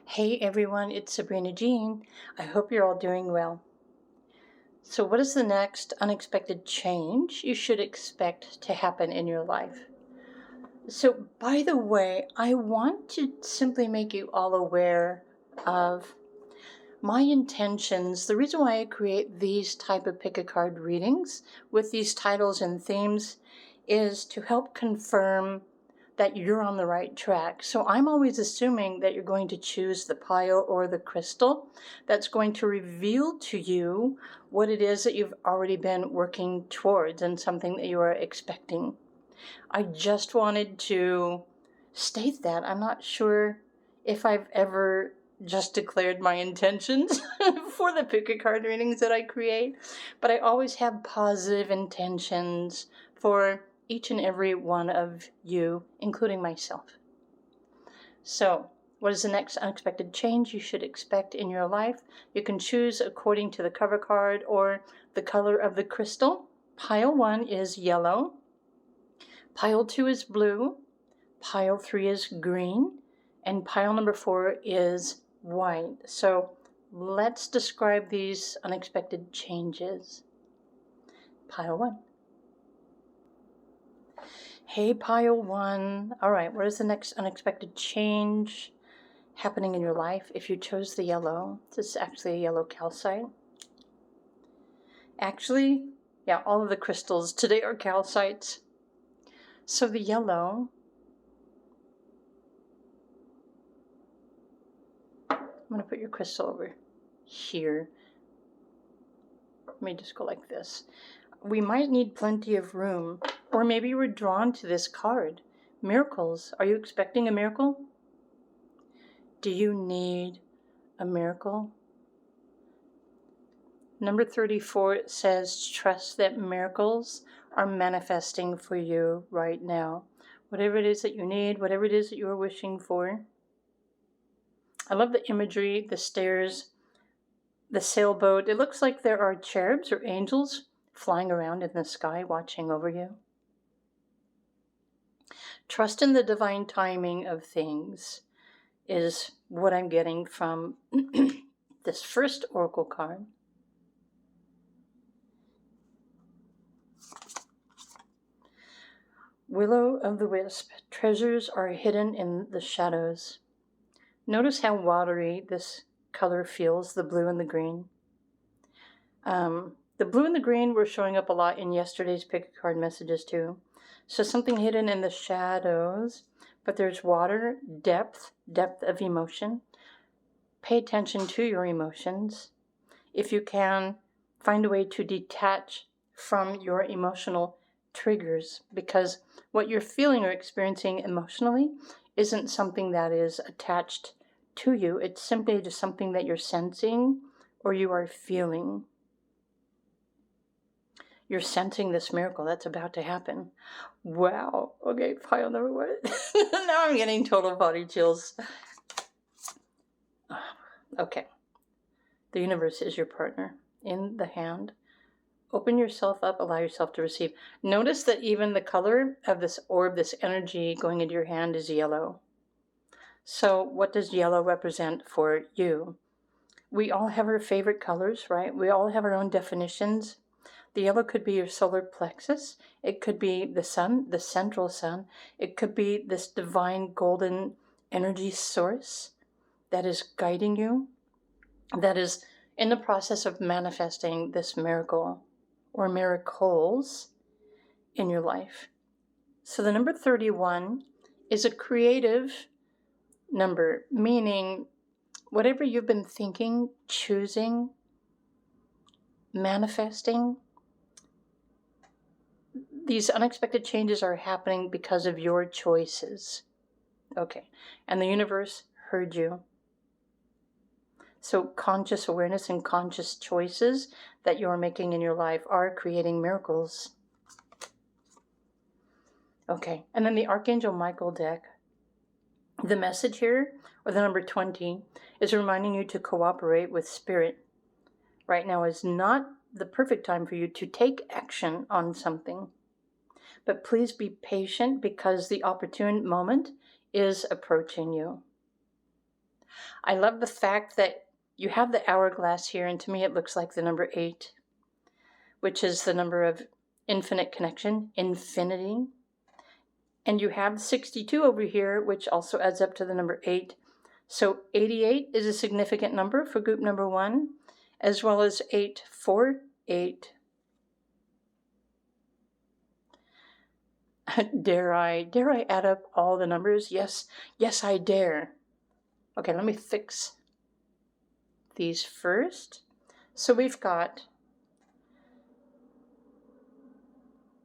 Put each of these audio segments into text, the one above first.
Hey everyone, it's Sabrina Jean. I hope you're all doing well. So, what is the next unexpected change you should expect to happen in your life? So, by the way, I want to simply make you all aware of my intentions. The reason why I create these type of pick a card readings with these titles and themes is to help confirm that you're on the right track. So I'm always assuming that you're going to choose the pile or the crystal that's going to reveal to you what it is that you've already been working towards and something that you are expecting. I just wanted to state that. I'm not sure if I've ever just declared my intentions for the pick a card readings that I create, but I always have positive intentions for each and every one of you, including myself. So, what is the next unexpected change you should expect in your life? You can choose according to the cover card or the color of the crystal. Pile 1 is yellow. Pile 2 is blue. Pile 3 is green. And pile number 4 is white. So, let's describe these unexpected changes. Pile 1. Hey, pile 1. All right, what is the next unexpected change happening in your life? If you chose the yellow, this is actually a yellow calcite. Actually, yeah, all of the crystals today are calcites. So the yellow, I'm going to put your crystal over here. Let me just go like this. We might need plenty of room, or maybe we're drawn to this card. Miracles. Are you expecting a miracle? Do you need a miracle? Number 34 says, trust that miracles are manifesting for you right now. Whatever it is that you need, whatever it is that you are wishing for. I love the imagery, the stairs, the sailboat. It looks like there are cherubs or angels flying around in the sky watching over you. Trust in the divine timing of things is what I'm getting from this first oracle card. Willow of the Wisp. Treasures are hidden in the shadows. Notice how watery this color feels, the blue and the green. The blue and the green were showing up a lot in yesterday's pick a card messages too. So something hidden in the shadows, but there's water, depth of emotion. Pay attention to your emotions. If you can, find a way to detach from your emotional triggers, because what you're feeling or experiencing emotionally isn't something that is attached to you. It's simply just something that you're sensing or you are feeling. You're sensing this miracle that's about to happen. Wow. Okay, pile number 1. Now I'm getting total body chills. Okay. The universe is your partner in the hand. Open yourself up, allow yourself to receive. Notice that even the color of this orb, this energy going into your hand is yellow. So what does yellow represent for you? We all have our favorite colors, right? We all have our own definitions. The yellow could be your solar plexus. It could be the sun, the central sun. It could be this divine golden energy source that is guiding you, that is in the process of manifesting this miracle or miracles in your life. So the number 31 is a creative number, meaning whatever you've been thinking, choosing, manifesting, these unexpected changes are happening because of your choices. Okay, and the universe heard you. So conscious awareness and conscious choices that you're making in your life are creating miracles. Okay, and then the Archangel Michael deck. The message here, or the number 20, is reminding you to cooperate with Spirit. Right now is not the perfect time for you to take action on something. But please be patient because the opportune moment is approaching you. I love the fact that you have the hourglass here, and to me it looks like the number 8, which is the number of infinite connection, infinity. And you have 62 over here, which also adds up to the number 8. So 88 is a significant number for group number 1, as well as 848. Dare I add up all the numbers? Yes, I dare. Okay, let me fix these first. So we've got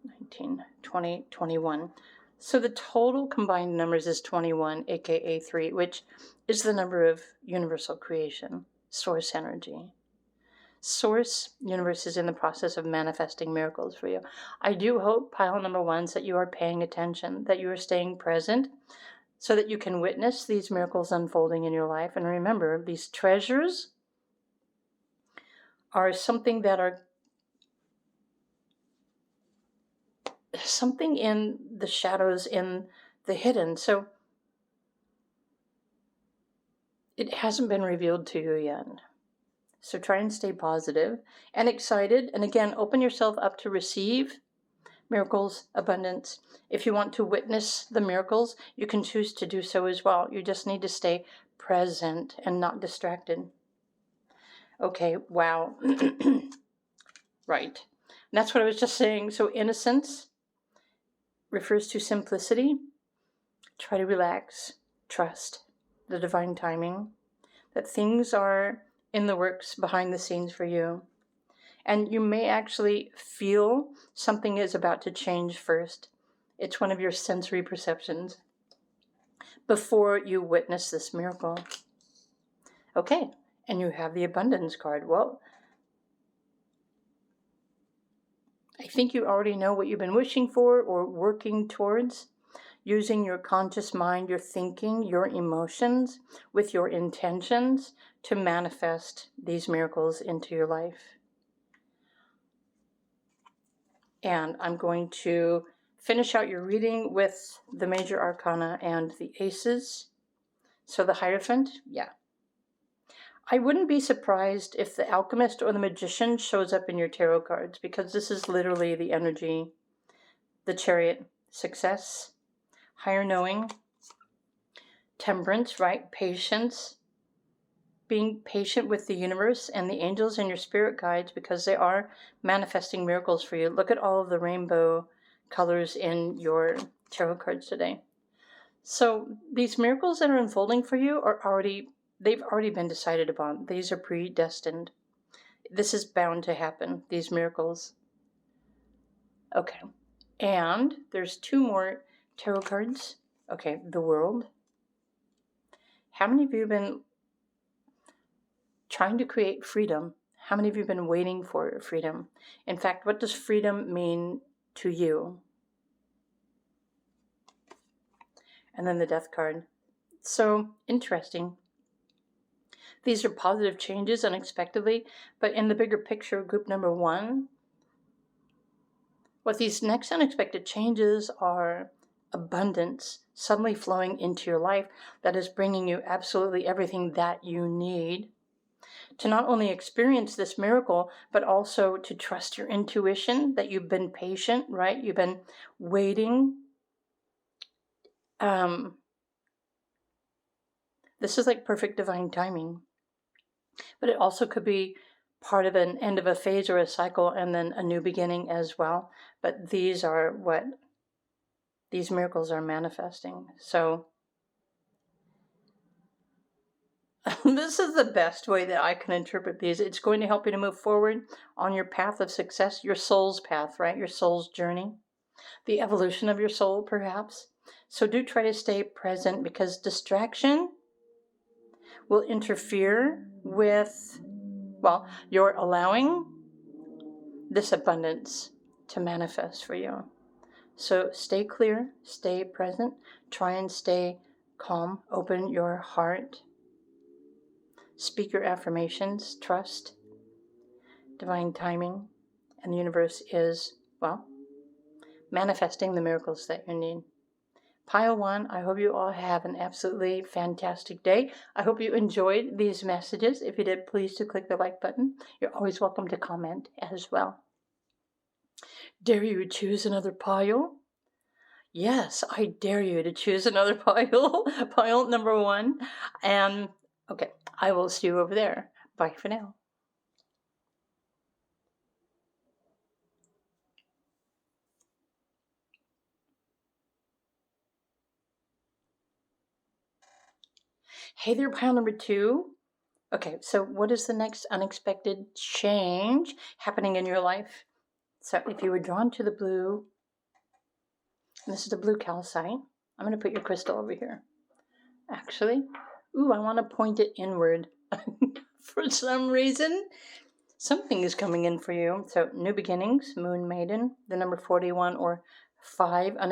19, 20, 21. So the total combined numbers is 21, aka 3, which is the number of universal creation, source energy. Source universe is in the process of manifesting miracles for you. I do hope, pile number 1s, that you are paying attention, that you are staying present, so that you can witness these miracles unfolding in your life. And remember, these treasures are something in the shadows, in the hidden. So it hasn't been revealed to you yet. So try and stay positive and excited. And again, open yourself up to receive miracles, abundance. If you want to witness the miracles, you can choose to do so as well. You just need to stay present and not distracted. Okay, wow. Right. And that's what I was just saying. So innocence refers to simplicity. Try to relax. Trust the divine timing, that things are in the works behind the scenes for you. And you may actually feel something is about to change first. It's one of your sensory perceptions before you witness this miracle. Okay, and you have the abundance card. Well, I think you already know what you've been wishing for or working towards, using your conscious mind, your thinking, your emotions, with your intentions to manifest these miracles into your life. And I'm going to finish out your reading with the major arcana and the aces. So the Hierophant, yeah. I wouldn't be surprised if the Alchemist or the Magician shows up in your tarot cards, because this is literally the energy. The Chariot, success, higher knowing, temperance, right? Patience, being patient with the universe and the angels and your spirit guides, because they are manifesting miracles for you. Look at all of the rainbow colors in your tarot cards today. So these miracles that are unfolding for you they've already been decided upon. These are predestined. This is bound to happen, these miracles. Okay. And there's 2 more tarot cards. Okay, the World. How many of you have been trying to create freedom? How many of you have been waiting for freedom? In fact, what does freedom mean to you? And then the Death card. So interesting. These are positive changes unexpectedly, but in the bigger picture, group number 1, what these next unexpected changes are abundance suddenly flowing into your life that is bringing you absolutely everything that you need to not only experience this miracle, but also to trust your intuition, that you've been patient, right? You've been waiting. This is like perfect divine timing. But it also could be part of an end of a phase or a cycle and then a new beginning as well. But these are what these miracles are manifesting. So this is the best way that I can interpret these. It's going to help you to move forward on your path of success, your soul's path, right? Your soul's journey, the evolution of your soul, perhaps. So do try to stay present, because distraction will interfere with, well, you're allowing this abundance to manifest for you. So stay clear, stay present, try and stay calm, open your heart, speak your affirmations, trust divine timing, and the universe is, well, manifesting the miracles that you need. Pile 1, I hope you all have an absolutely fantastic day. I hope you enjoyed these messages. If you did, please do click the like button. You're always welcome to comment as well. Dare you choose another pile? Yes, I dare you to choose another pile. Pile number 1. And okay, I will see you over there. Bye for now. Hey there, pile number 2. Okay, so what is the next unexpected change happening in your life? So if you were drawn to the blue, and this is the blue calcite, I'm going to put your crystal over here. Actually, I want to point it inward. For some reason, something is coming in for you. So new beginnings, moon maiden, the number 41 or 5, an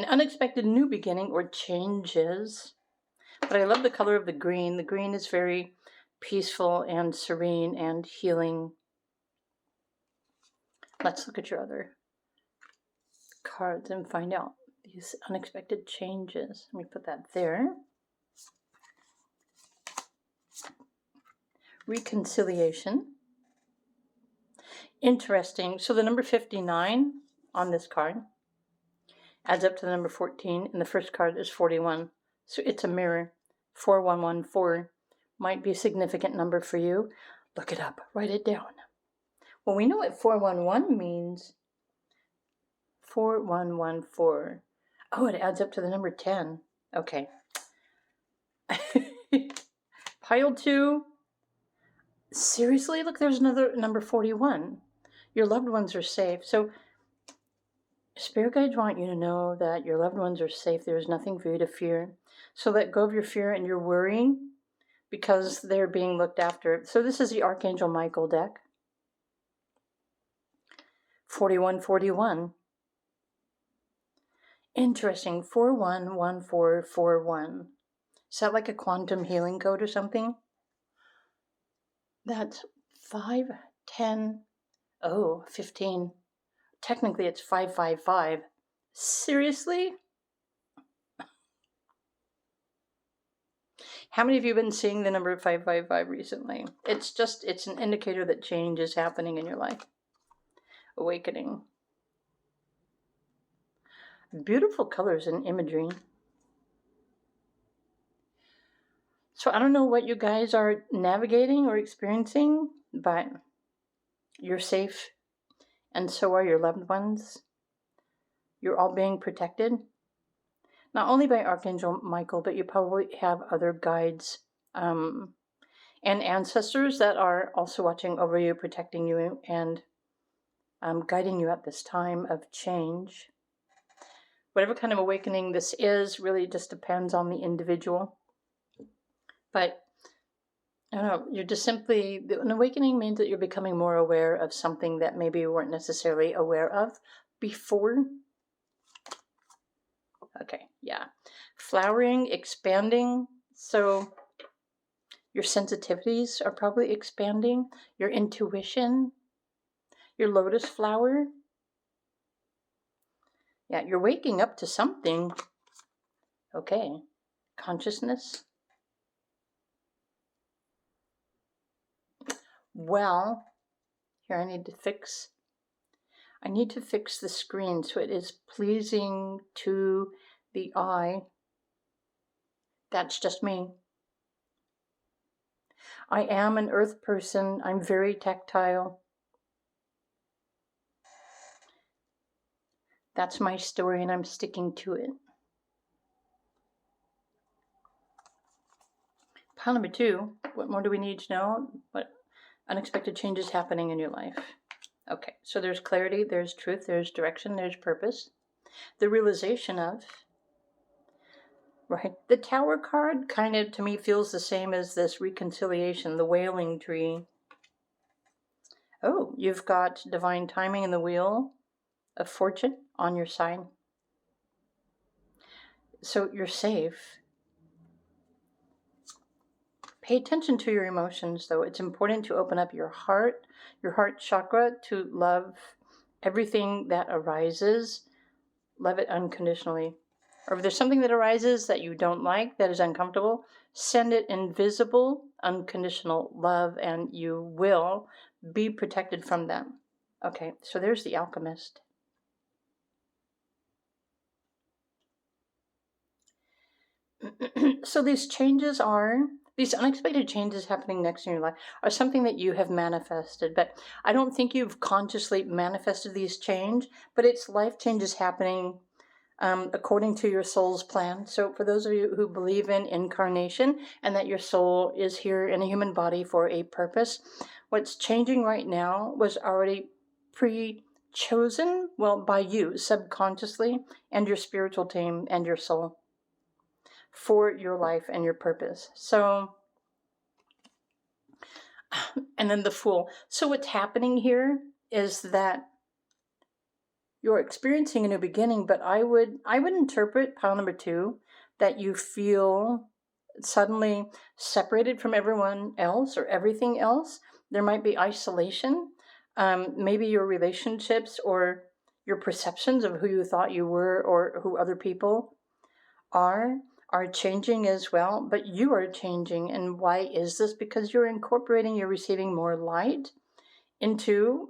unexpected new beginning or changes. But I love the color of the green. The green is very peaceful and serene and healing. Let's look at your other cards and find out these unexpected changes. Let me put that there. Reconciliation. Interesting. So the number 59 on this card adds up to the number 14, and the first card is 41. So it's a mirror. 4114 might be a significant number for you. Look it up. Write it down. Well, we know what 411 means. 4114. Oh, it adds up to the number 10. Okay. Pile 2. Seriously? Look, there's another number 41. Your loved ones are safe. So Spirit guides want you to know that your loved ones are safe. There is nothing for you to fear. So let go of your fear and your worrying because they're being looked after. So this is the Archangel Michael deck. 4141. Interesting. 411441. Is that like a quantum healing code or something? That's 5, 10, 15. Technically, it's 555. Seriously? How many of you have been seeing the number 555 recently? It's an indicator that change is happening in your life. Awakening. Beautiful colors and imagery. So I don't know what you guys are navigating or experiencing, but you're safe, and so are your loved ones. You're all being protected, not only by Archangel Michael, but you probably have other guides and ancestors that are also watching over you, protecting you, and guiding you at this time of change. Whatever kind of awakening this is really just depends on the individual. But I don't know, you're just simply, an awakening means that you're becoming more aware of something that maybe you weren't necessarily aware of before. Okay, yeah. Flowering, expanding. So your sensitivities are probably expanding. Your intuition, your lotus flower. Yeah, you're waking up to something. Okay, consciousness. Well, here I need to fix the screen so it is pleasing to the eye. That's just me. I am an earth person. I'm very tactile. That's my story and I'm sticking to it. Pile number 2, what more do we need to know? What unexpected changes happening in your life? Okay, so there's clarity, there's truth, there's direction, there's purpose. The realization of, right? The Tower card kind of, to me, feels the same as this reconciliation, the wailing tree. Oh, you've got divine timing in the wheel of fortune on your side. So you're safe. Pay attention to your emotions, though. It's important to open up your heart chakra, to love everything that arises. Love it unconditionally. Or if there's something that arises that you don't like, that is uncomfortable, send it invisible, unconditional love, and you will be protected from them. Okay, so there's the alchemist. So these unexpected changes happening next in your life are something that you have manifested, but I don't think you've consciously manifested these change, but it's life changes happening according to your soul's plan. So for those of you who believe in incarnation and that your soul is here in a human body for a purpose, what's changing right now was already pre-chosen, well, by you subconsciously and your spiritual team and your soul for your life and your purpose. So, and then the Fool. So what's happening here is that you're experiencing a new beginning, but I would interpret pile number 2 that you feel suddenly separated from everyone else or everything else. There might be isolation, maybe your relationships or your perceptions of who you thought you were or who other people are changing as well, but you are changing. And why is this? Because you're receiving more light into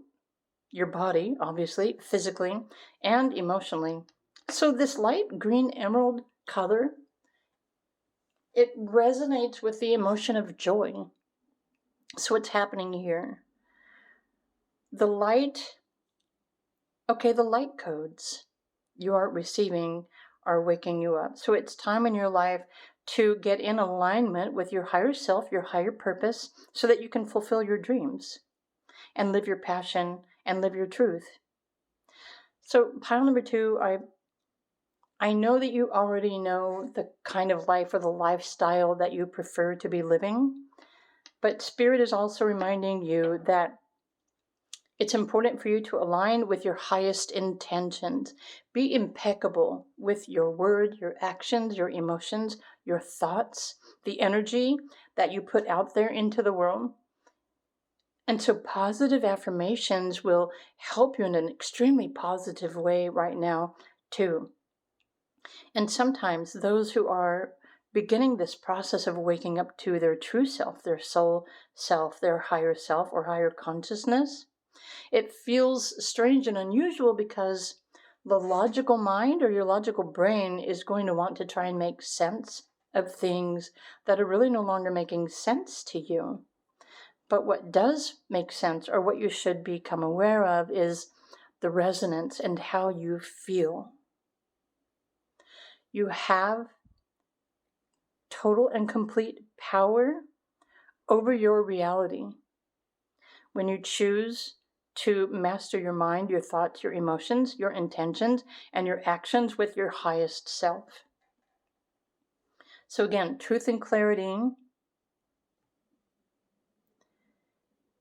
your body, obviously, physically and emotionally. So this light green emerald color, it resonates with the emotion of joy. So what's happening here? The light codes you are receiving are waking you up. So it's time in your life to get in alignment with your higher self, your higher purpose, so that you can fulfill your dreams and live your passion and live your truth. So pile number 2, I know that you already know the kind of life or the lifestyle that you prefer to be living, but Spirit is also reminding you that it's important for you to align with your highest intentions. Be impeccable with your word, your actions, your emotions, your thoughts, the energy that you put out there into the world. And so positive affirmations will help you in an extremely positive way right now, too. And sometimes those who are beginning this process of waking up to their true self, their soul self, their higher self or higher consciousness, it feels strange and unusual because the logical mind or your logical brain is going to want to try and make sense of things that are really no longer making sense to you. But what does make sense, or what you should become aware of, is the resonance and how you feel. You have total and complete power over your reality when you choose to master your mind, your thoughts, your emotions, your intentions, and your actions with your highest self. So again, truth and clarity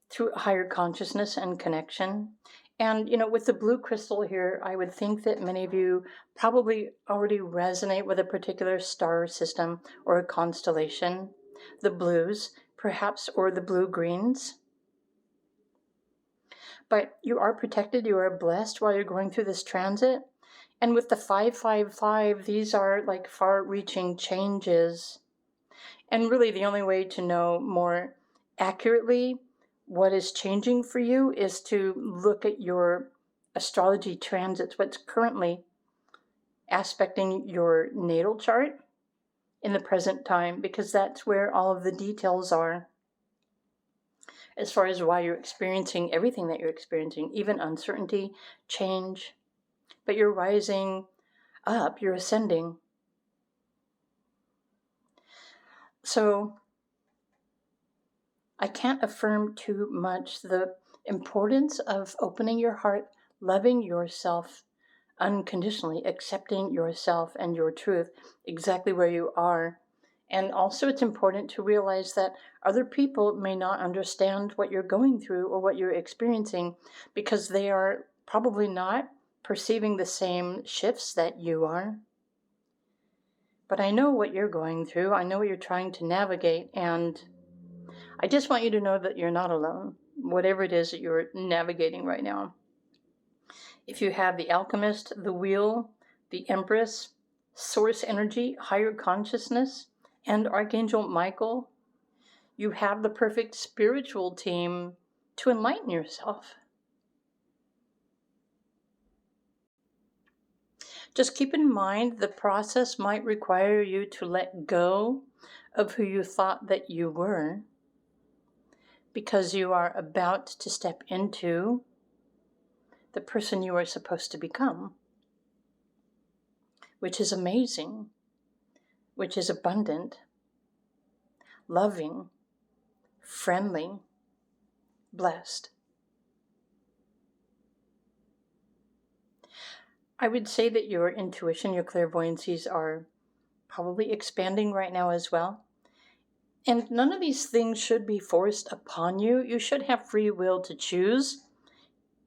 through higher consciousness and connection. And, with the blue crystal here, I would think that many of you probably already resonate with a particular star system or a constellation. The blues, perhaps, or the blue-greens. But you are protected, you are blessed while you're going through this transit. And with the 555, these are like far-reaching changes. And really the only way to know more accurately what is changing for you is to look at your astrology transits, what's currently aspecting your natal chart in the present time, because that's where all of the details are as far as why you're experiencing everything that you're experiencing, even uncertainty, change. But you're rising up, you're ascending. So I can't affirm too much the importance of opening your heart, loving yourself unconditionally, accepting yourself and your truth exactly where you are. And also it's important to realize that other people may not understand what you're going through or what you're experiencing because they are probably not perceiving the same shifts that you are. But I know what you're going through. I know what you're trying to navigate, and I just want you to know that you're not alone, whatever it is that you're navigating right now. If you have the Alchemist, the Wheel, the Empress, source energy, higher consciousness, and Archangel Michael, you have the perfect spiritual team to enlighten yourself. Just keep in mind the process might require you to let go of who you thought that you were, because you are about to step into the person you are supposed to become, which is amazing, which is abundant, loving, friendly, blessed. I would say that your intuition, your clairvoyancies are probably expanding right now as well. And none of these things should be forced upon you. You should have free will to choose,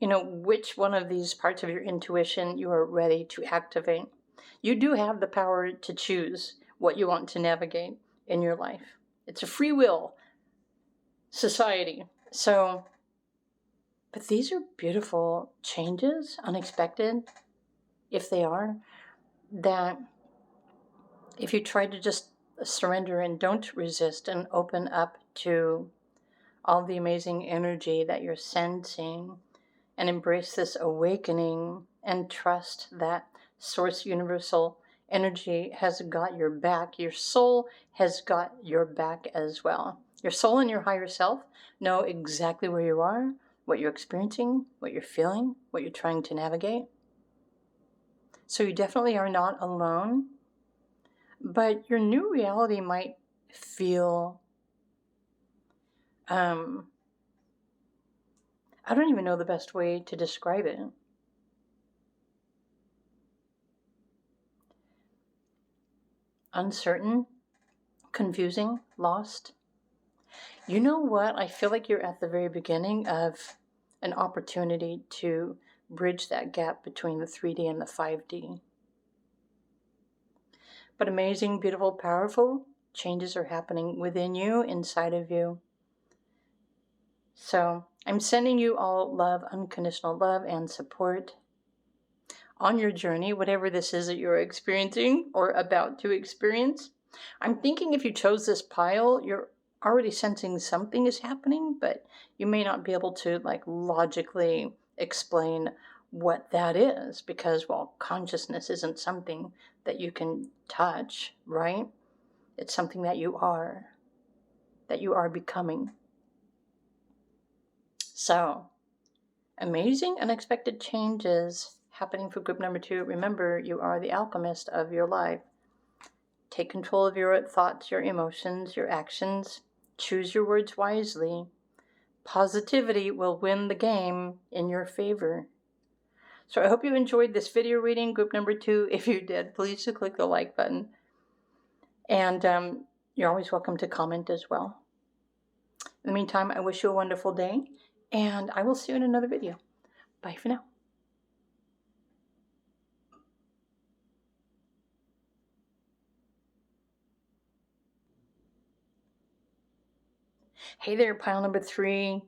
which one of these parts of your intuition you are ready to activate. You do have the power to choose what you want to navigate in your life. It's a free will society. But these are beautiful changes, unexpected, if they are, that if you try to just surrender and don't resist and open up to all the amazing energy that you're sensing and embrace this awakening and trust that source universal energy has got your back, your soul has got your back as well. Your soul and your higher self know exactly where you are, what you're experiencing, what you're feeling, what you're trying to navigate. So you definitely are not alone. But your new reality might feel, I don't even know the best way to describe it. Uncertain, confusing, lost. You know what? I feel like you're at the very beginning of an opportunity to bridge that gap between the 3D and the 5D. But amazing, beautiful, powerful changes are happening within you, inside of you. So I'm sending you all love, unconditional love and support on your journey, whatever this is that you're experiencing or about to experience. I'm thinking if you chose this pile, you're already sensing something is happening, but you may not be able to logically explain what that is, because, well, consciousness isn't something that you can touch, right? It's something that you are becoming. So, amazing, unexpected changes happening for group number 2. Remember, you are the alchemist of your life. Take control of your thoughts, your emotions, your actions. Choose your words wisely. Positivity will win the game in your favor. So I hope you enjoyed this video reading, group number 2. If you did, please click the like button. And you're always welcome to comment as well. In the meantime, I wish you a wonderful day, and I will see you in another video. Bye for now. Hey there, pile number 3.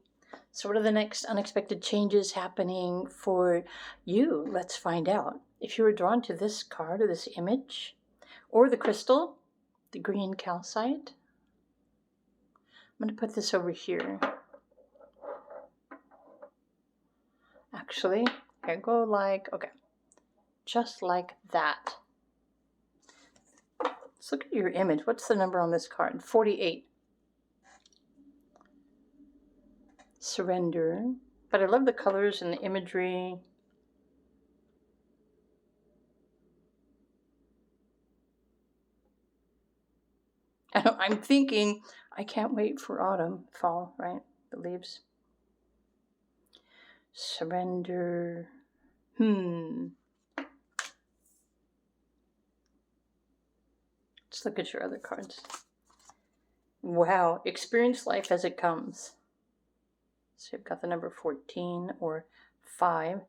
So what are the next unexpected changes happening for you? Let's find out. If you were drawn to this card or this image or the crystal, the green calcite, I'm going to put this over here. Actually, here go okay, just like that. Let's look at your image. What's the number on this card? 48. Surrender. But I love the colors and the imagery. I'm thinking, I can't wait for autumn, fall, right? The leaves. Surrender. Let's look at your other cards. Wow. Experience life as it comes. So you've got the number 14 or 5.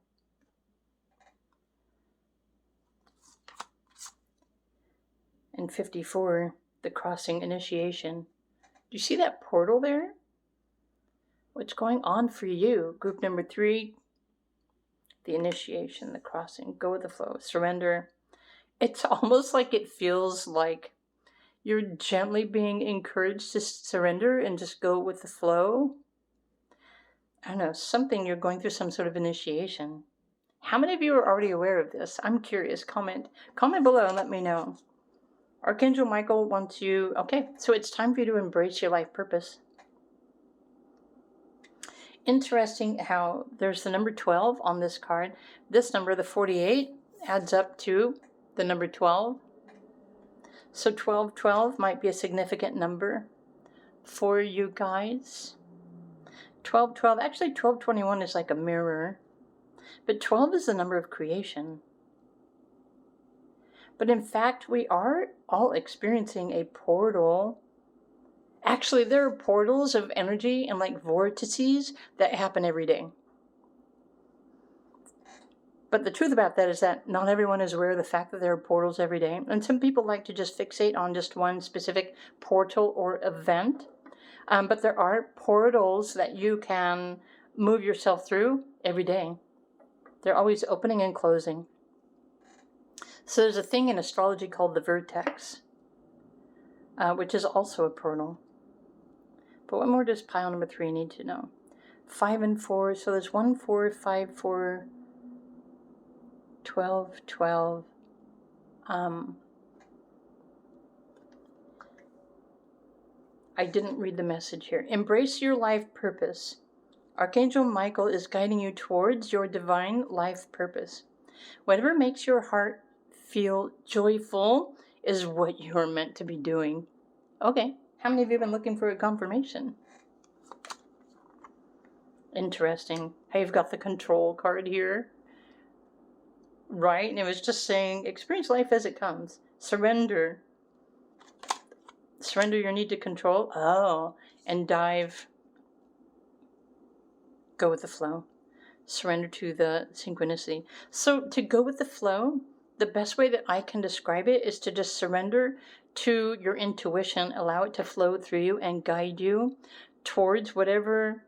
And 54, the crossing initiation. Do you see that portal there? What's going on for you? Group number 3, the initiation, the crossing. Go with the flow. Surrender. It's almost like it feels like you're gently being encouraged to surrender and just go with the flow. I don't know, something you're going through some sort of initiation. How many of you are already aware of this? I'm curious. Comment below and let me know. Archangel Michael wants you. Okay, so it's time for you to embrace your life purpose. Interesting how there's the number 12 on this card. This number, the 48, adds up to the number 12. So 1212 might be a significant number for you guys. 1212, actually 1221 is like a mirror. But 12 is the number of creation. But in fact, we are all experiencing a portal. Actually, there are portals of energy and like vortices that happen every day. But the truth about that is that not everyone is aware of the fact that there are portals every day. And some people like to just fixate on just one specific portal or event. But there are portals that you can move yourself through every day. They're always opening and closing. So there's a thing in astrology called the vertex, which is also a portal. But what more does pile number 3 need to know? 5 and 4, so there's 1, 4, 5, 4, 12, 12. I didn't read the message here. Embrace your life purpose. Archangel Michael is guiding you towards your divine life purpose. Whatever makes your heart feel joyful is what you're meant to be doing. Okay, how many of you have been looking for a confirmation? Interesting. How you've got the control card here. Right, and it was just saying, experience life as it comes. Surrender. Surrender your need to control. Oh, and dive. Go with the flow. Surrender to the synchronicity. So to go with the flow, the best way that I can describe it is to just surrender to your intuition, allow it to flow through you and guide you towards whatever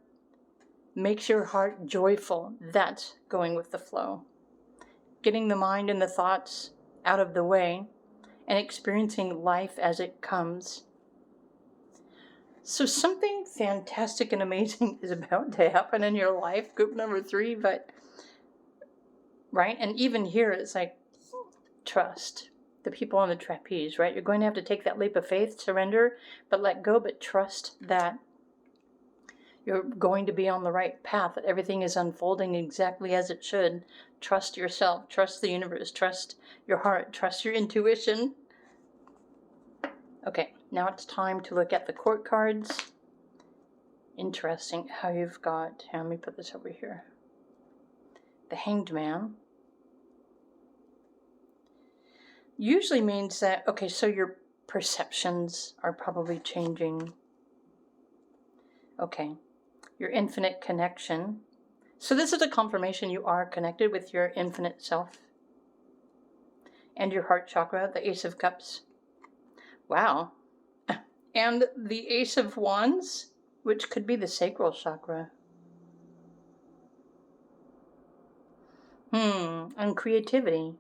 makes your heart joyful. That's going with the flow. Getting the mind and the thoughts out of the way and experiencing life as it comes. So something fantastic and amazing is about to happen in your life, group number 3, but, right? And even here, it's like, trust. The people on the trapeze, right? You're going to have to take that leap of faith, surrender, but let go, but trust that you're going to be on the right path, that everything is unfolding exactly as it should. Trust yourself, trust the universe, trust your heart, trust your intuition. Okay, now it's time to look at the court cards. Interesting how you've got, let me put this over here. The Hanged Man. Usually means that, okay, so your perceptions are probably changing. Okay, your infinite connection. So this is a confirmation you are connected with your infinite self. And your heart chakra, the Ace of Cups. Wow. And the Ace of Wands, which could be the sacral chakra. And creativity.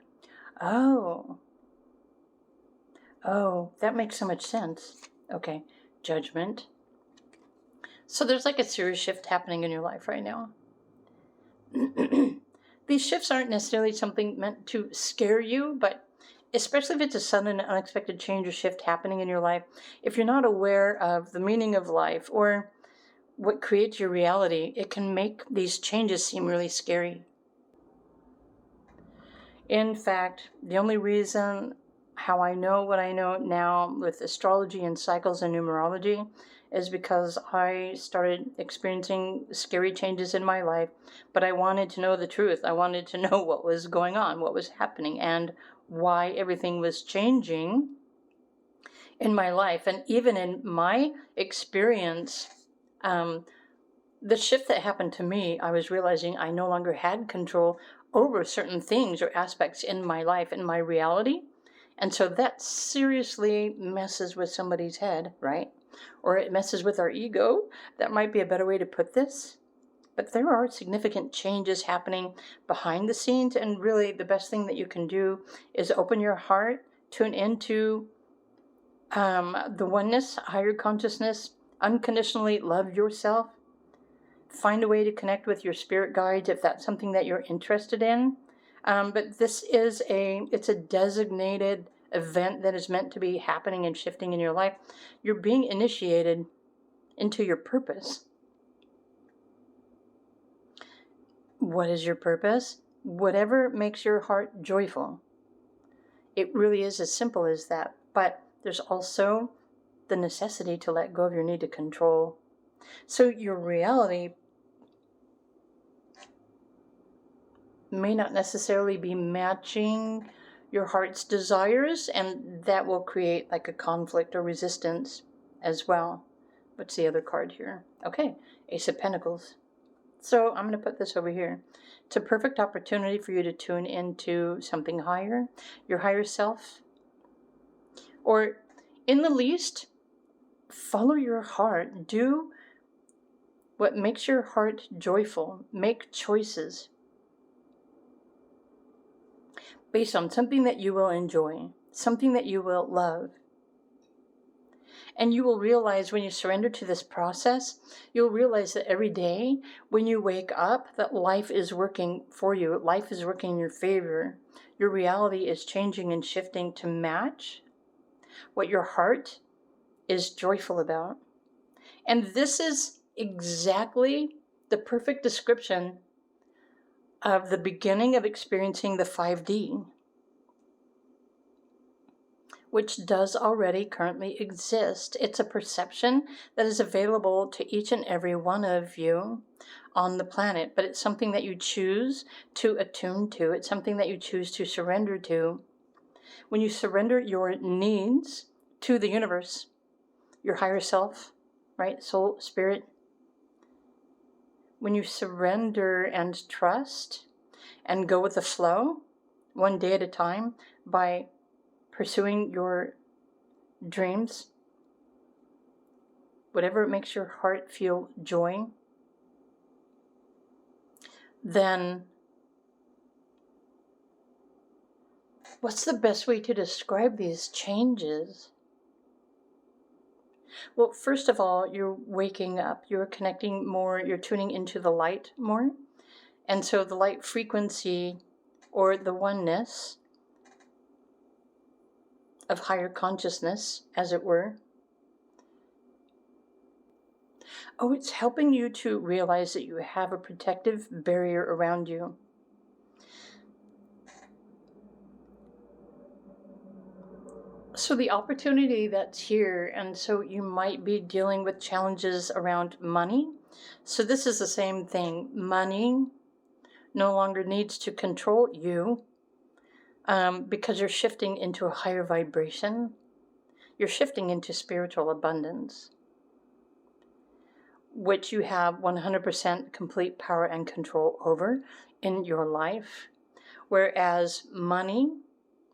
Oh, that makes so much sense. Okay, Judgment. So there's like a serious shift happening in your life right now. These shifts aren't necessarily something meant to scare you, but especially if it's a sudden and unexpected change or shift happening in your life, if you're not aware of the meaning of life or what creates your reality, it can make these changes seem really scary. In fact, the only reason how I know what I know now with astrology and cycles and numerology is because I started experiencing scary changes in my life, but I wanted to know the truth. I wanted to know what was going on, what was happening, and why everything was changing in my life. And even in my experience, the shift that happened to me, I was realizing I no longer had control over certain things or aspects in my life, in my reality. And so that seriously messes with somebody's head, right? Or it messes with our ego. That might be a better way to put this. But there are significant changes happening behind the scenes, and really the best thing that you can do is open your heart, tune into the oneness, higher consciousness, unconditionally love yourself, find a way to connect with your spirit guides if that's something that you're interested in. But this is it's a designated event that is meant to be happening and shifting in your life. You're being initiated into your purpose. What is your purpose? Whatever makes your heart joyful. It really is as simple as that. But there's also the necessity to let go of your need to control. So your reality may not necessarily be matching your heart's desires, and that will create like a conflict or resistance as well. What's the other card here? Okay, Ace of Pentacles. So I'm going to put this over here. It's a perfect opportunity for you to tune into something higher, your higher self, or in the least, follow your heart. Do what makes your heart joyful. Make choices based on something that you will enjoy, something that you will love. And you will realize when you surrender to this process, you'll realize that every day when you wake up, that life is working for you. Life is working in your favor. Your reality is changing and shifting to match what your heart is joyful about. And this is exactly the perfect description of the beginning of experiencing the 5D, which does already currently exist. It's a perception that is available to each and every one of you on the planet, but it's something that you choose to attune to. It's something that you choose to surrender to. When you surrender your needs to the universe, your higher self, right, soul, spirit, when you surrender and trust and go with the flow, one day at a time, by pursuing your dreams, whatever makes your heart feel joy, then what's the best way to describe these changes? Well, first of all, you're waking up, you're connecting more, you're tuning into the light more. And so the light frequency, or the oneness of higher consciousness, as it were, it's helping you to realize that you have a protective barrier around you. So the opportunity that's here, and so you might be dealing with challenges around money. So this is the same thing. Money no longer needs to control you because you're shifting into a higher vibration. You're shifting into spiritual abundance, which you have 100% complete power and control over in your life. Whereas money,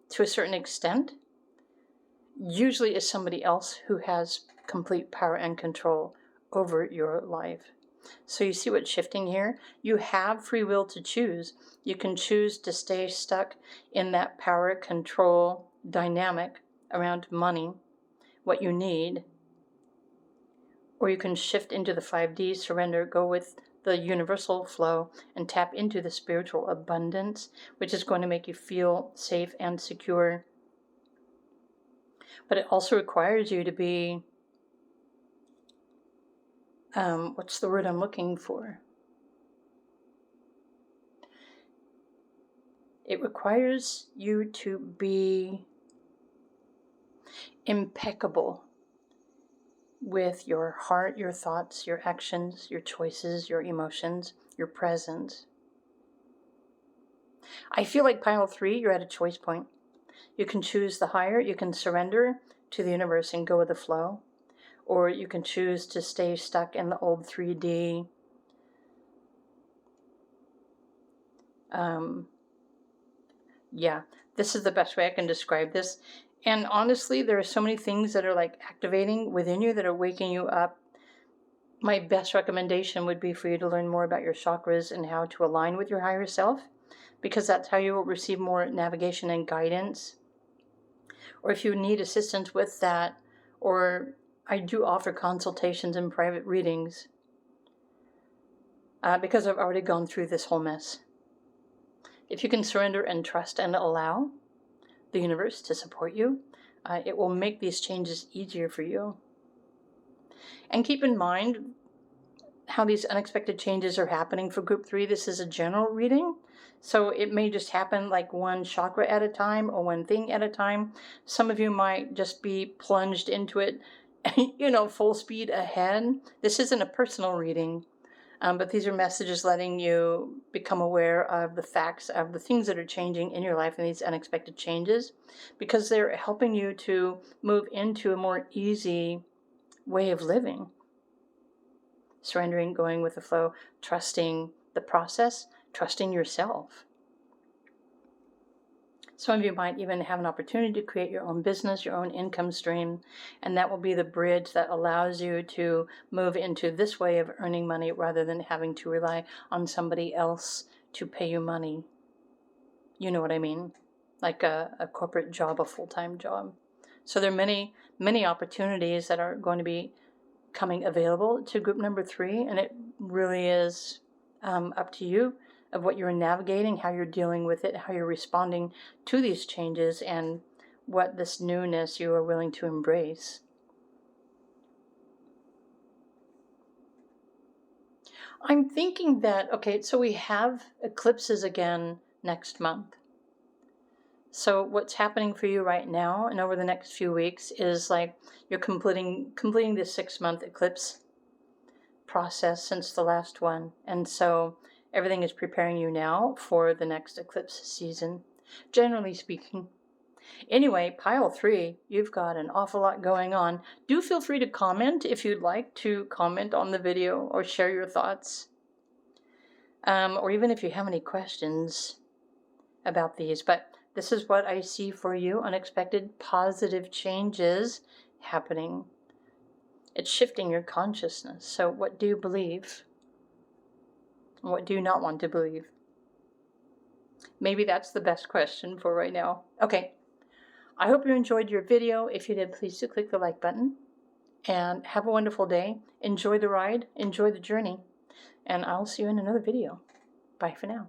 to a certain extent, usually is somebody else who has complete power and control over your life. So you see what's shifting here? You have free will to choose. You can choose to stay stuck in that power control dynamic around money, what you need, or you can shift into the 5D, surrender, go with the universal flow, and tap into the spiritual abundance, which is going to make you feel safe and secure. But it also requires you to be, what's the word I'm looking for? It requires you to be impeccable with your heart, your thoughts, your actions, your choices, your emotions, your presence. I feel like pile 3, you're at a choice point. You can choose the higher, you can surrender to the universe and go with the flow, or you can choose to stay stuck in the old 3D. This is the best way I can describe this. And honestly, there are so many things that are like activating within you that are waking you up My best recommendation would be for you to learn more about your chakras and how to align with your higher self, because that's how you will receive more navigation and guidance. Or if you need assistance with that, or I do offer consultations and private readings, because I've already gone through this whole mess. If you can surrender and trust and allow the universe to support you, it will make these changes easier for you. And keep in mind how these unexpected changes are happening for group 3. This is a general reading, so it may just happen like one chakra at a time or one thing at a time. Some of you might just be plunged into it, full speed ahead. This isn't a personal reading, but these are messages letting you become aware of the facts of the things that are changing in your life and these unexpected changes, because they're helping you to move into a more easy way of living. Surrendering, going with the flow, trusting the process, trusting yourself. Some of you might even have an opportunity to create your own business, your own income stream, and that will be the bridge that allows you to move into this way of earning money rather than having to rely on somebody else to pay you money. You know what I mean? Like a corporate job, a full-time job. So there are many, many opportunities that are going to be coming available to group number 3, and it really is up to you of what you're navigating, how you're dealing with it, how you're responding to these changes, and what this newness you are willing to embrace. I'm thinking that, okay, so we have eclipses again next month. So what's happening for you right now and over the next few weeks is like you're completing the 6-month eclipse process since the last one. And so everything is preparing you now for the next eclipse season, generally speaking. Anyway, pile 3, you've got an awful lot going on. Do feel free to comment if you'd like to comment on the video or share your thoughts. Or even if you have any questions about these. But this is what I see for you, unexpected positive changes happening. It's shifting your consciousness. So what do you believe? What do you not want to believe? Maybe that's the best question for right now. Okay. I hope you enjoyed your video. If you did, please do click the like button. And have a wonderful day. Enjoy the ride. Enjoy the journey. And I'll see you in another video. Bye for now.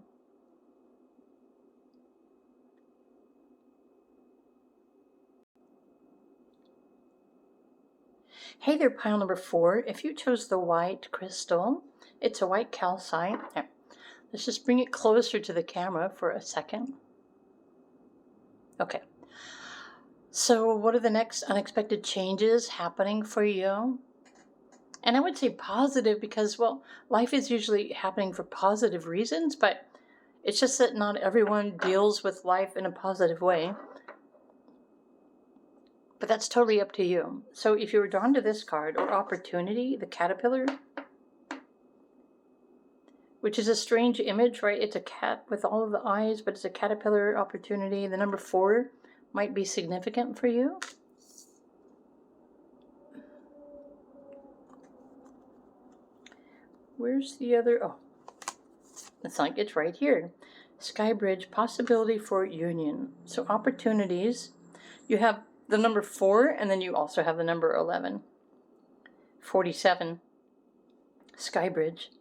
Hey there, pile number 4. If you chose the white crystal, it's a white calcite. Here, let's just bring it closer to the camera for a second. Okay. So what are the next unexpected changes happening for you? And I would say positive because, well, life is usually happening for positive reasons, but it's just that not everyone deals with life in a positive way. But that's totally up to you. So if you were drawn to this card, or opportunity, the caterpillar, which is a strange image, right? It's a cat with all of the eyes, but it's a caterpillar opportunity. The number 4 might be significant for you. Where's the other? Oh, it's like it's right here. Sky bridge, possibility for union. So opportunities, you have the number 4, and then you also have the number 11. 47. Sky bridge.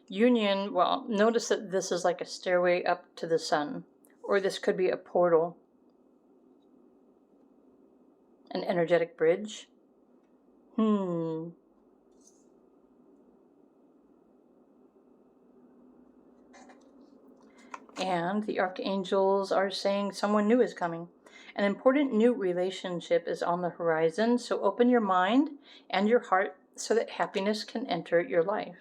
Union, well, notice that this is like a stairway up to the sun. Or this could be a portal. An energetic bridge. And the archangels are saying someone new is coming. An important new relationship is on the horizon, so open your mind and your heart so that happiness can enter your life.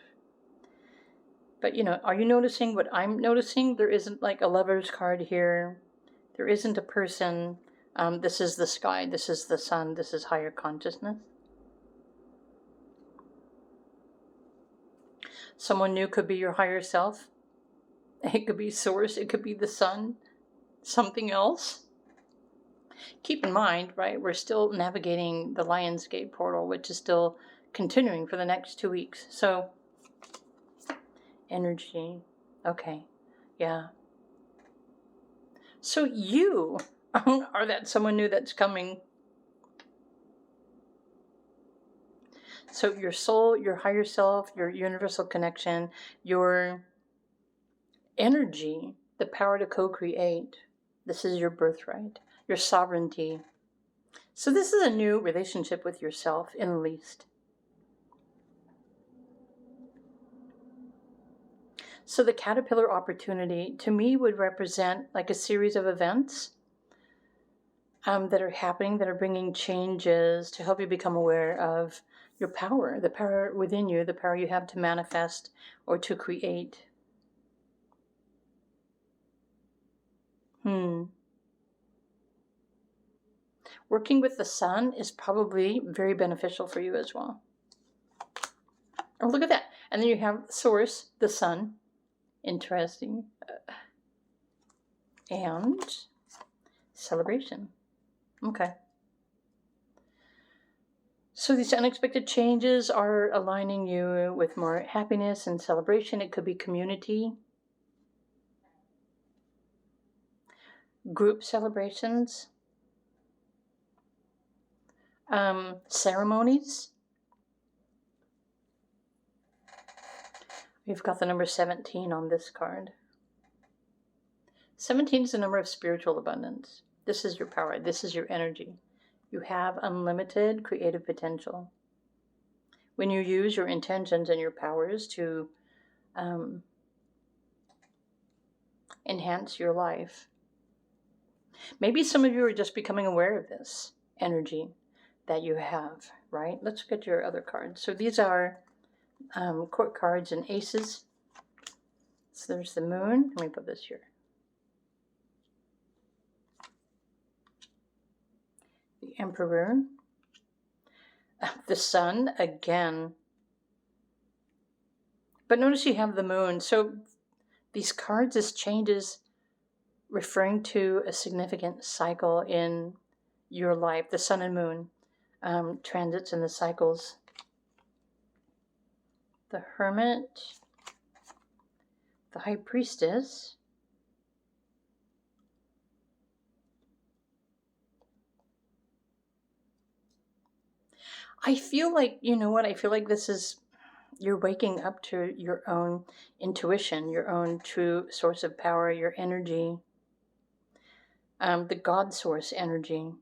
But, are you noticing what I'm noticing? There isn't like a lover's card here. There isn't a person. This is the sky. This is the sun. This is higher consciousness. Someone new could be your higher self. It could be source. It could be the sun. Something else. Keep in mind, right, we're still navigating the Lionsgate portal, which is still continuing for the next 2 weeks. So, energy. Okay. Yeah. So you are that someone new that's coming. So your soul, your higher self, your universal connection, your energy, the power to co-create. This is your birthright, your sovereignty. So this is a new relationship with yourself, in the least. So the caterpillar opportunity to me would represent like a series of events that are happening, that are bringing changes to help you become aware of your power, the power within you, the power you have to manifest or to create. Working with the sun is probably very beneficial for you as well. Oh, look at that. And then you have source, the sun. Interesting. And celebration. Okay. So these unexpected changes are aligning you with more happiness and celebration. It could be community, group celebrations, ceremonies. We've got the number 17 on this card. 17 is the number of spiritual abundance. This is your power. This is your energy. You have unlimited creative potential. When you use your intentions and your powers to enhance your life. Maybe some of you are just becoming aware of this energy that you have, right? Let's look at your other cards. So these are court cards and aces. So there's the moon. Let me put this here. The emperor. The sun again. But notice you have the moon. So these cards, this changes referring to a significant cycle in your life. The sun and moon transits and the cycles. The hermit. The high priestess. I feel like, you know what, I feel like this is, you're waking up to your own intuition, your own true source of power, your energy, the God source energy,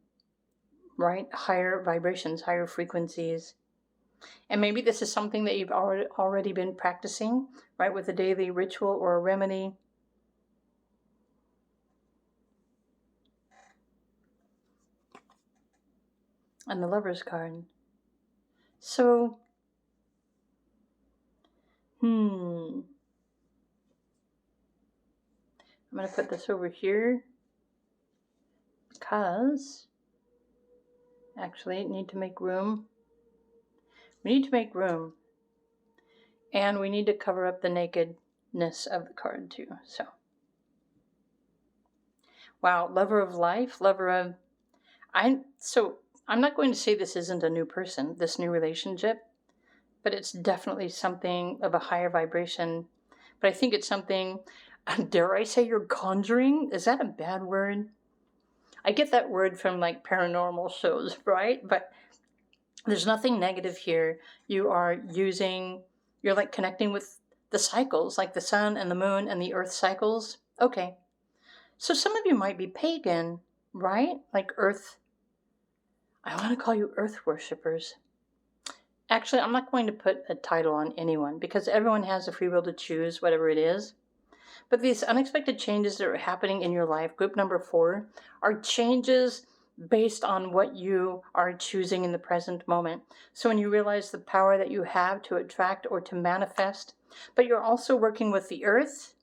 right? Higher vibrations, higher frequencies. And maybe this is something that you've already been practicing, right? With a daily ritual or a remedy. And the Lover's card. So, I'm going to put this over here because actually need to make room. We need to make room. And we need to cover up the nakedness of the card too. So, wow, lover of life, lover of, I'm not going to say this isn't a new person, this new relationship, but it's definitely something of a higher vibration. But I think it's something, dare I say you're conjuring? Is that a bad word? I get that word from like paranormal shows, right? But there's nothing negative here. You're like connecting with the cycles, like the sun and the moon and the earth cycles. Okay. So some of you might be pagan, right? Like earth. I want to call you earth worshippers. Actually, I'm not going to put a title on anyone because everyone has the free will to choose whatever it is. But these unexpected changes that are happening in your life, group number 4, are changes based on what you are choosing in the present moment. So when you realize the power that you have to attract or to manifest, but you're also working with the earth,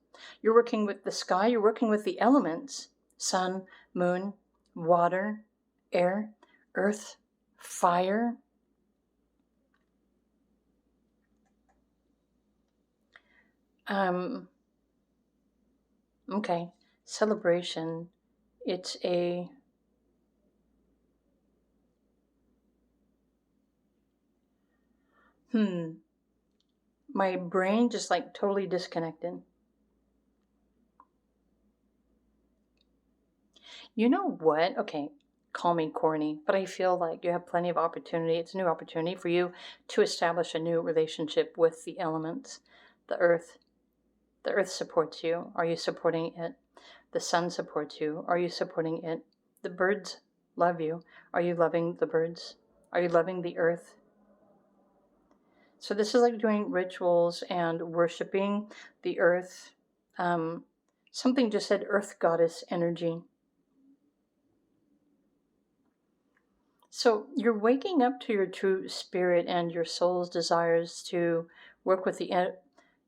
you're working with the sky, you're working with the elements, sun, moon, water, air, earth, fire. Okay, celebration. It's My brain just like totally disconnected. You know what? Okay, call me corny, but I feel like you have plenty of opportunity. It's a new opportunity for you to establish a new relationship with the elements, the earth. The earth supports you. Are you supporting it? The sun supports you. Are you supporting it? The birds love you. Are you loving the birds? Are you loving the earth? So this is like doing rituals and worshiping the earth. Something just said earth goddess energy. So you're waking up to your true spirit and your soul's desires to work with the.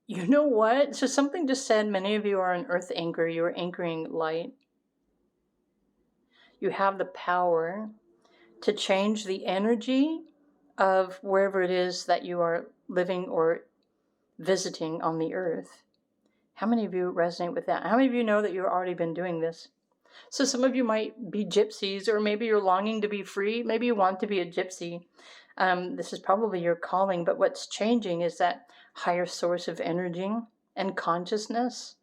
You know what? So something just said many of you are an earth anchor. You are anchoring light. You have the power to change the energy of wherever it is that you are living or visiting on the earth. How many of you resonate with that? How many of you know that you've already been doing this? So some of you might be gypsies, or maybe you're longing to be free. Maybe you want to be a gypsy. This is probably your calling, but what's changing is that higher source of energy and consciousness.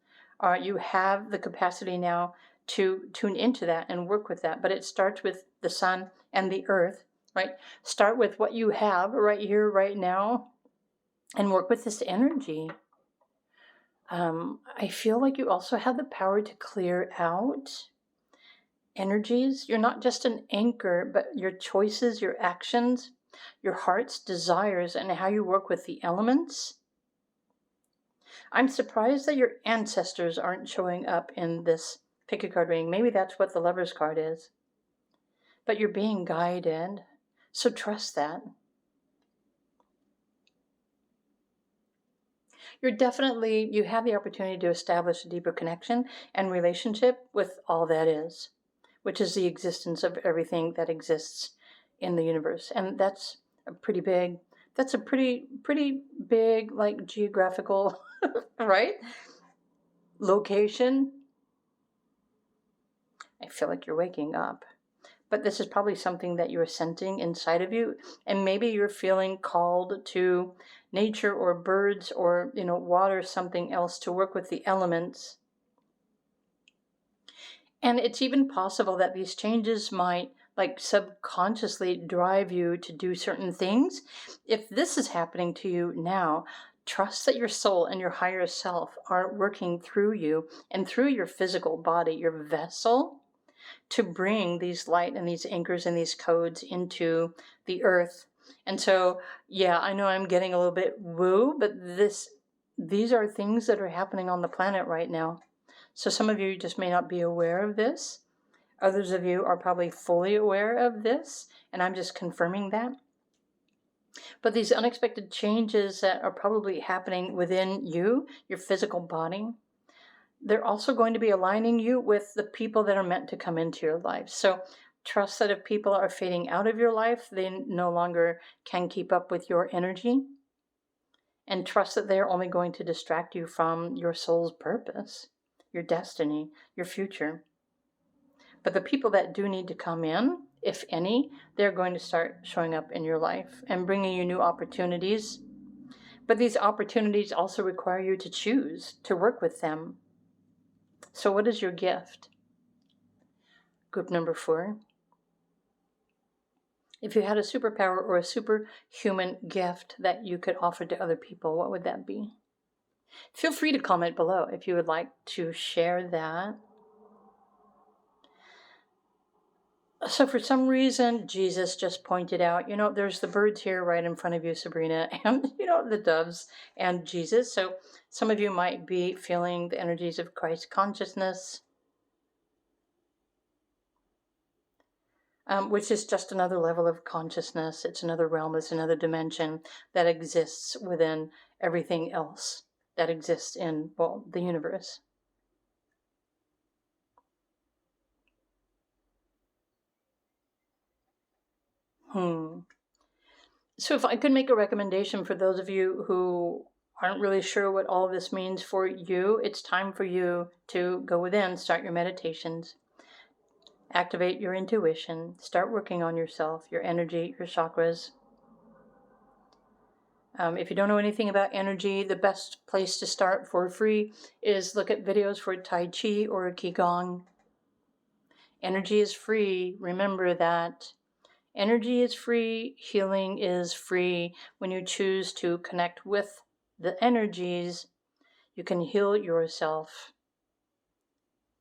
You have the capacity now to tune into that and work with that, but it starts with the sun and the earth, right? Start with what you have right here, right now, and work with this energy. I feel like you also have the power to clear out energies. You're not just an anchor, but your choices, your actions, your heart's desires, and how you work with the elements. I'm surprised that your ancestors aren't showing up in this pick a card reading. Maybe that's what the Lover's card is. But you're being guided, so trust that. You have the opportunity to establish a deeper connection and relationship with all that is, which is the existence of everything that exists in the universe. And that's a pretty big, like geographical, right? Location. I feel like you're waking up. But this is probably something that you're sensing inside of you. And maybe you're feeling called to nature or birds or, water, something else to work with the elements. And it's even possible that these changes might like subconsciously drive you to do certain things. If this is happening to you now, trust that your soul and your higher self are working through you and through your physical body, your vessel, to bring these light and these anchors and these codes into the earth. And so, yeah, I know I'm getting a little bit woo, but these are things that are happening on the planet right now. So some of you just may not be aware of this. Others of you are probably fully aware of this, and I'm just confirming that. But these unexpected changes that are probably happening within you, your physical body, they're also going to be aligning you with the people that are meant to come into your life. So trust that if people are fading out of your life, they no longer can keep up with your energy. And trust that they're only going to distract you from your soul's purpose, your destiny, your future. But the people that do need to come in, if any, they're going to start showing up in your life and bringing you new opportunities. But these opportunities also require you to choose to work with them. So what is your gift? Group number 4. If you had a superpower or a superhuman gift that you could offer to other people, what would that be? Feel free to comment below if you would like to share that. So for some reason, Jesus just pointed out, there's the birds here right in front of you, Sabrina, and, the doves and Jesus. So some of you might be feeling the energies of Christ consciousness, which is just another level of consciousness. It's another realm, it's another dimension that exists within everything else that exists in, the universe. So if I could make a recommendation for those of you who aren't really sure what all of this means for you, it's time for you to go within, start your meditations, activate your intuition, start working on yourself, your energy, your chakras. If you don't know anything about energy, the best place to start for free is look at videos for Tai Chi or Qigong. Energy is free. Remember that. Energy is free. Healing is free. When you choose to connect with the energies, you can heal yourself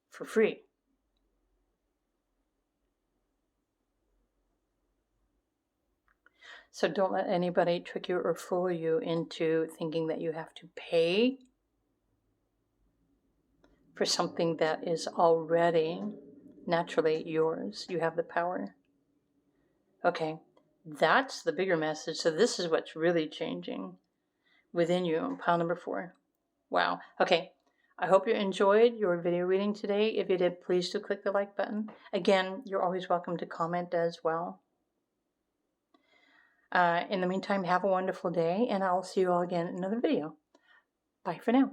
for free. So don't let anybody trick you or fool you into thinking that you have to pay for something that is already naturally yours. You have the power. Okay, that's the bigger message. So this is what's really changing within you. Pile number 4. Wow. Okay. I hope you enjoyed your video reading today. If you did, please do click the like button. Again, you're always welcome to comment as well. In the meantime, have a wonderful day, and I'll see you all again in another video. Bye for now.